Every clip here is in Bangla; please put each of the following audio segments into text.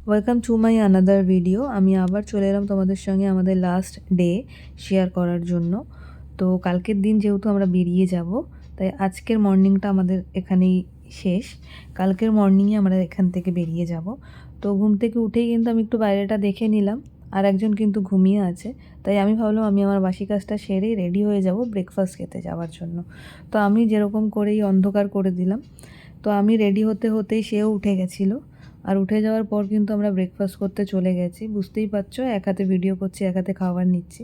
Welcome to my another video. আমি আবার চলে এলাম তোমাদের সঙ্গে আমাদের লাস্ট ডে শেয়ার করার জন্য। তো কালকের দিন যেহেতু আমরা বেরিয়ে যাব, তাই আজকের মর্নিংটা আমাদের এখানেই শেষ। কালকের মর্নিংয়ে আমরা এখান থেকে বেরিয়ে যাব। তো ঘুম থেকে উঠেই কিন্তু আমি একটু বাইরেটা দেখে নিলাম, আর একজন কিন্তু ঘুমিয়ে আছে। তাই আমি ভাবলাম আমি আমার বাসি কাজটা সেরেই রেডি হয়ে যাব ব্রেকফাস্ট খেতে যাওয়ার জন্য। তো আমি যেরকম করেই অন্ধকার করে দিলাম। তো আমি রেডি হতে হতেই সেও উঠে গেছিলো। আর উঠে যাওয়ার পর কিন্তু আমরা ব্রেকফাস্ট করতে চলে গেছি। বুঝতেই পারছো, এক হাতে ভিডিও করছি, এক হাতে খাবার নিচ্ছি।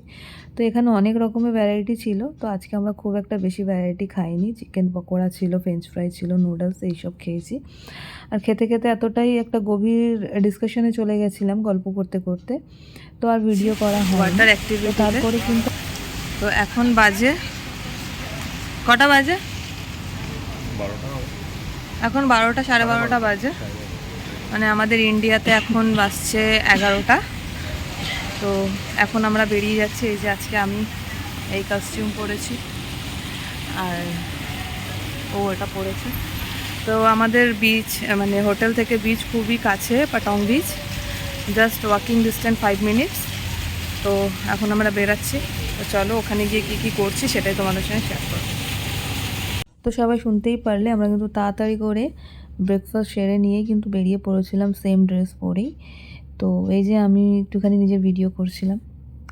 তো এখানে অনেক রকমের ভ্যারাইটি ছিল। তো আজকে আমরা খুব একটা বেশি ভ্যারাইটি খাইনি। চিকেন পকোড়া ছিল, ফ্রেঞ্চ ফ্রাই ছিল, নুডলস, এইসব খেয়েছি। আর খেতে খেতে এতটাই একটা গভীর ডিসকাশনে চলে গেছিলাম গল্প করতে করতে, তো আর ভিডিও করা হয় ওয়াটার অ্যাক্টিভিটি। তারপরে কিন্তু তো এখন বাজে কটা বাজে? এখন 12টা, 12:30 বাজে। মানে আমাদের ইন্ডিয়াতে এখন বাজছে 11টা। তো এখন আমরা বেরিয়ে যাচ্ছি। এই যে আজকে আমি এই কস্টিউম পরেছি আর ও এটা পরেছে। তো আমাদের বিচ মানে হোটেল থেকে বিচ খুবই কাছে, Patong beach, just walking distance 5 minutes. তো এখন আমরা বেরাচ্ছি। তো চলো ওখানে গিয়ে কী কী করছি সেটাই তোমাদের সঙ্গে শেয়ার করবো। তো সবাই শুনতেই পারলে, আমরা কিন্তু তাড়াতাড়ি করে ব্রেকফাস্ট সেরে নিয়েই কিন্তু বেরিয়ে পড়েছিলাম সেম ড্রেস পরেই। তো এই যে আমি একটুখানি নিজের ভিডিও করছিলাম,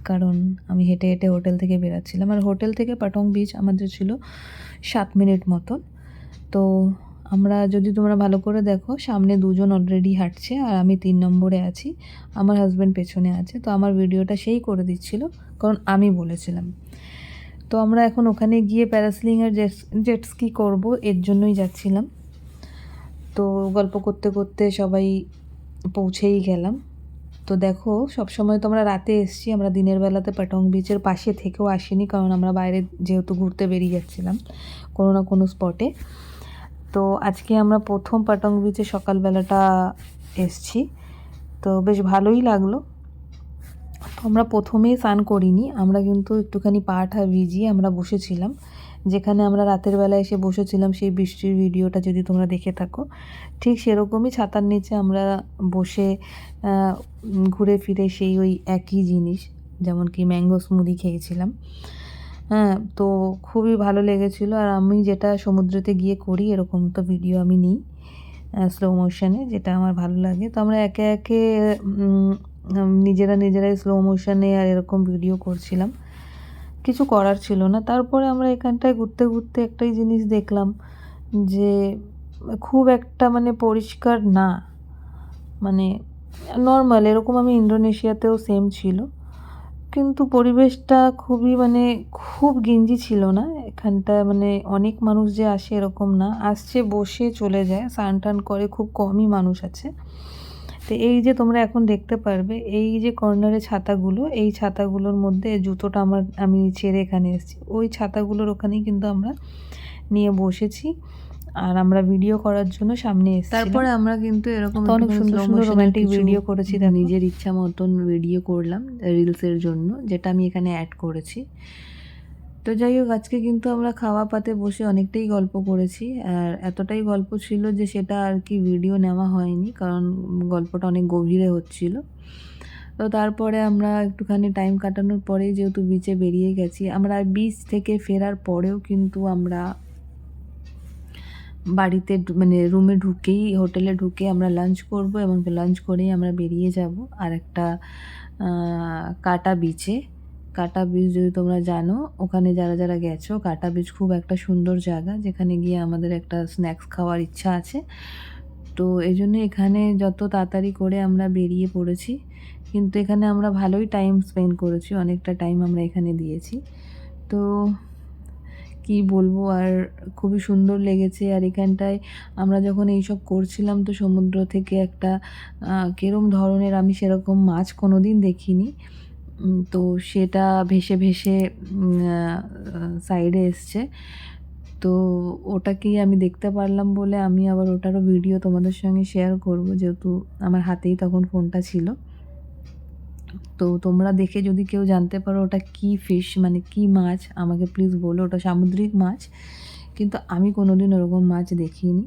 কারণ আমি হেঁটে হেঁটে হোটেল থেকে বেরাচ্ছিলাম। আর হোটেল থেকে পাটং বিচ আমাদের ছিল 7 মিনিট মতন। তো আমরা, যদি তোমরা ভালো করে দেখো, সামনে দুজন অলরেডি হাঁটছে আর আমি 3 নম্বরে আছি, আমার হাজব্যান্ড পেছনে আছে। তো আমার ভিডিওটা সেই করে দিচ্ছিল, কারণ আমি বলেছিলাম। তো আমরা এখন ওখানে গিয়ে প্যারাসেলিং আর জেটস্কি করব, এর জন্যই যাচ্ছিলাম। তো গল্প করতে করতে সবাই পৌঁছেই গেলাম। তো দেখো, সবসময় তো আমরা রাতে এসছি, আমরা দিনের বেলাতে পাটং বিচের পাশে থেকেও আসিনি, কারণ আমরা বাইরে যেহেতু ঘুরতে বেরিয়ে যাচ্ছিলাম কোনো না কোনো স্পটে। তো আজকে আমরা প্রথম পাটং বিচে সকালবেলাটা এসছি, তো বেশ ভালোই লাগলো। তো আমরা প্রথমেই স্নান করিনি, আমরা কিন্তু একটুখানি পা ঠা ভিজিয়ে আমরা বসেছিলাম। যেখানে আমরা রাতের বেলা এসে বসেছিলাম, সেই বৃষ্টির ভিডিওটা যদি তোমরা দেখে থাকো, ঠিক সেরকমই ছাতার নিচে আমরা বসে ঘুরে ফিরে সেই ওই একই জিনিস, যেমন কি ম্যাঙ্গো স্মুদি খেয়েছিলাম। হ্যাঁ, তো খুবই ভালো লেগেছিলো। আর আমি যেটা সমুদ্রেতে গিয়ে করি, এরকম তো ভিডিও আমি নিই স্লো মোশনে, যেটা আমার ভালো লাগে। তো আমরা একে একে নিজেরাই স্লো মোশনে আর এরকম ভিডিও করছিলাম, কিছু করার ছিল না। তারপরে আমরা এখানটায় ঘুরতে ঘুরতে একটাই জিনিস দেখলাম, যে খুব একটা মানে পরিষ্কার না, মানে নর্মাল। এরকম আমি ইন্দোনেশিয়াতেও সেম ছিল, কিন্তু পরিবেশটা খুবই মানে খুব গেঞ্জি ছিল না এখানটায়। মানে অনেক মানুষ যে আসে এরকম না, আসছে বসে চলে যায়, স্নান টান করে, খুব কমই মানুষ আছে। তো এই যে তোমরা এখন দেখতে পারবে, এই যে কর্নারে ছাতাগুলো, এই ছাতাগুলোর মধ্যে জুতোটা আমি ছেড়ে এখানে এসেছি, ওই ছাতাগুলোর ওখানেই কিন্তু আমরা নিয়ে বসেছি। আর আমরা ভিডিও করার জন্য সামনে এসেছি। তারপরে আমরা কিন্তু এরকম অনেক সুন্দর সুন্দর রোমান্টিক ভিডিও করেছি। নিজের ইচ্ছা মতন ভিডিও করলাম রিলসের জন্য, যেটা আমি এখানে অ্যাড করেছি। তো যাই হোক, আজকে কিন্তু আমরা খাওয়া পাতে বসে অনেকটাই গল্প করেছি। আর এতটাই গল্প ছিল যে সেটা আর কি ভিডিও নেওয়া হয়নি, কারণ গল্পটা অনেক গভীরে হচ্ছিল। তো তারপরে আমরা একটুখানি টাইম কাটানোর পরেই, যেহেতু বিচে বেরিয়ে গেছি, আমরা বিচ থেকে ফেরার পরেও কিন্তু আমরা বাড়িতে মানে রুমে ঢুকেই, হোটেলে ঢুকে আমরা লাঞ্চ করব, এবং লাঞ্চ করেই আমরা বেরিয়ে যাব আর একটা কাটা বিচে। কাটা বিচ যদি তোমরা জানো, ওখানে যারা যারা গেছো, কাটা বিচ খুব একটা সুন্দর জায়গা, যেখানে গিয়ে আমাদের একটা স্ন্যাক্স খাওয়ার ইচ্ছা আছে। তো এই জন্য এখানে যত তাড়াতাড়ি করে আমরা বেরিয়ে পড়েছি, কিন্তু এখানে আমরা ভালোই টাইম স্পেন্ড করেছি, অনেকটা টাইম আমরা এখানে দিয়েছি। তো কি বলবো, আর খুবই সুন্দর লেগেছে। আর এখানটায় আমরা যখন এইসব করছিলাম, তো সমুদ্র থেকে একটা কিরম ধরনের, আমি সেরকম মাছ কোনো দিন দেখিনি, তো সেটা ভেসে ভেসে সাইডে এসছে। তো ওটাকেই আমি দেখতে পারলাম বলে আমি আবার ওটারও ভিডিও তোমাদের সঙ্গে শেয়ার করব, যেহেতু আমার হাতেই তখন ফোনটা ছিল। তো তোমরা দেখে যদি কেউ জানতে পারো ওটা কী ফিশ, মানে কী মাছ, আমাকে প্লিজ বলো। ওটা সামুদ্রিক মাছ, কিন্তু আমি কোনো দিন ওরকম মাছ দেখিনি।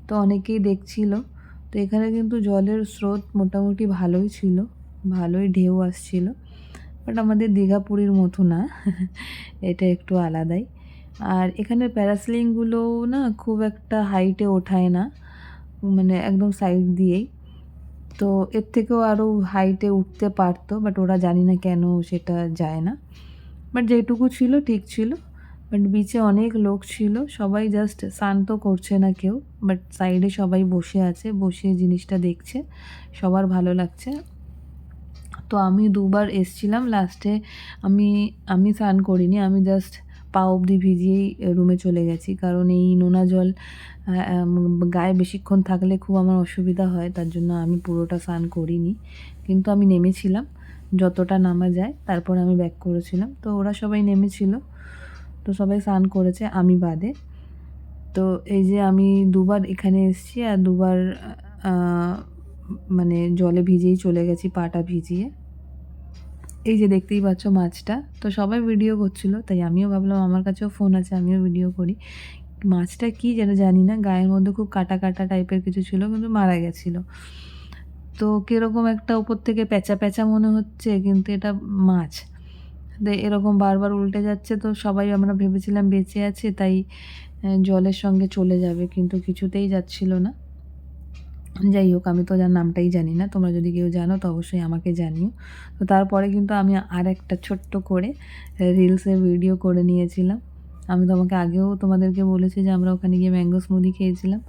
তো অনেকেই দেখছিল, তো এখানে কিন্তু জলের স্রোত মোটামুটি ভালোই ছিল, ভালোই ঢেউ আসছিল, বাট আমাদের দীঘা পুরীর মতো না এটা একটু আলাদাই। আর এখানের প্যারাসেলিংগুলোও না খুব একটা হাইটে ওঠায় না, মানে একদম সাইড দিয়েই। তো এর থেকেও আরও হাইটে উঠতে পারতো, বাট ওরা জানি না কেন সেটা যায় না। বাট যেটুকু ছিল ঠিক ছিল। বাট বিচে অনেক লোক ছিল, সবাই জাস্ট স্নান তো করছে না কেউ, বাট সাইডে সবাই বসে আছে, বসে জিনিসটা দেখছে, সবার ভালো লাগছে। তো আমি দুবার এসছিলাম, লাস্টে আমি আমি স্নান করিনি, আমি জাস্ট পা অবধি ভিজিয়েই রুমে চলে গেছি, কারণ এই নোনা জল গায়ে বেশিক্ষণ থাকলে খুব আমার অসুবিধা হয়, তার জন্য আমি পুরোটা স্নান করিনি। কিন্তু আমি নেমেছিলাম যতটা নামা যায়, তারপর আমি ব্যাক করেছিলাম। তো ওরা সবাই নেমেছিল, তো সবাই স্নান করেছে আমি বাদে। তো এই যে আমি দুবার এখানে এসেছি, আর দুবার মানে জলে ভিজেই চলে গেছি, পাটা ভিজিয়ে। এই যে দেখতেই পাচ্ছ মাছটা, তো সবাই ভিডিও করছিল, তাই আমিও ভাবলাম আমার কাছেও ফোন আছে, আমিও ভিডিও করি। মাছটা কী যেন জানি না, গায়ের মধ্যে খুব কাটা কাটা টাইপের কিছু ছিল, কিন্তু মারা গেছিলো। তো কীরকম একটা উপর থেকে প্যাঁচা প্যাঁচা মনে হচ্ছে, কিন্তু এটা মাছ। এরকম বারবার উল্টে যাচ্ছে, তো সবাই আমরা ভেবেছিলাম বেঁচে আছে, তাই জলের সঙ্গে চলে যাবে, কিন্তু কিছুতেই যাচ্ছিল না। যাই হোক, আমি তো যার নামটাই জানি না, তোমরা যদি কেউ জানো তো অবশ্যই আমাকে জানিও। তো তারপরে কিন্তু আমি আর একটা ছোট্ট করে রিলসে ভিডিও করে নিয়েছিলাম। আমি আগেও তোমাদেরকে বলেছি যে আমরা ওখানে গিয়ে ম্যাঙ্গো স্মুদি খেয়েছিলাম,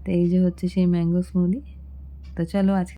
তো এই যে হচ্ছে সেই ম্যাঙ্গো স্মুদি। তো চলো আজকে